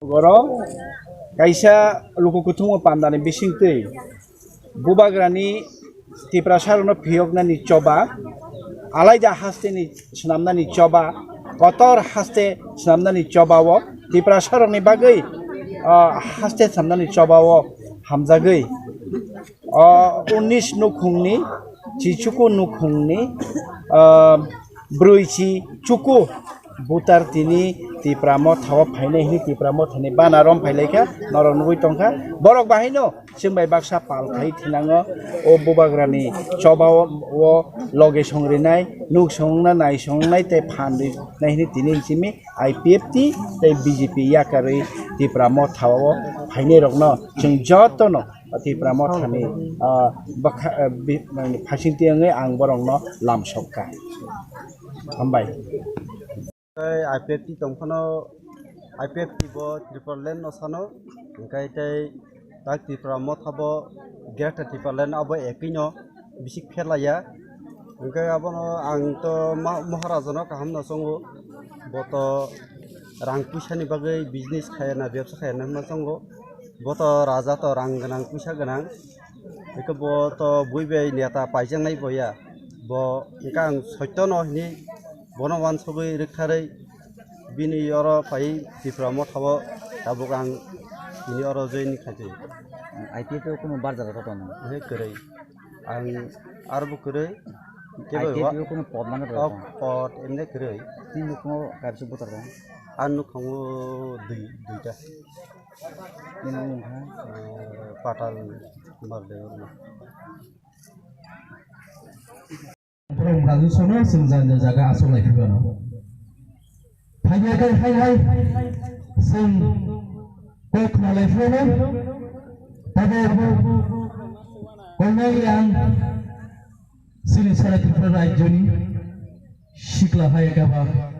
Goro kaisa luku kutungo pandani bisingtei bubagrani tiprasarno phiyokna ni choba alaida haste ni snamna ni choba kotor haste snamna ni chobawo tiprasarni bagai haste snamna ni chobawo hamjagoi 19 nukhungni chichuku nukhungni bruichi chuku butar tini tipramo thawa phainai hi tipramo thani banarom phailaika norongui tongkha borok bahino singbai baksa palkhai thinango o bubagrani chobawo o loge songrinai nuk songna nai songnai te phandui naihini tini simi IPFT te BJP yakarui tipramo thawa phainai rokno jeng jotono tipramo thani phasingtiangai ang borokno lamsokka hambai IPFT tongfano IPFT bo Triparland no sano engkai tai tak Tripuramo thabo gerta Triparland abo ekino bisik phelaya engkai abono ang to maharajono kaham no songo boto rang puisa ni bagai business khayana byabsa khayana ma songo boto raja to rang ganang puisa ganang eko boto buibai neta paijang nai boya bo engkang soito no ni bono wan sobai rekharai bini oro pai Tripuramo thabo tabukang ini oro join khati IPFT kono barjar roton he kerai ang arbu kerai IPFT kono pod manga roton pot emne kerai tin kono kabse botar ron anu khango duita ini ha patal marde Orang Brazil sana senjata jaga asal lagi kan. Hai, sen kok nalai sana, tapi kalau yang sini saya Tripura Joni, siklah hai kabar.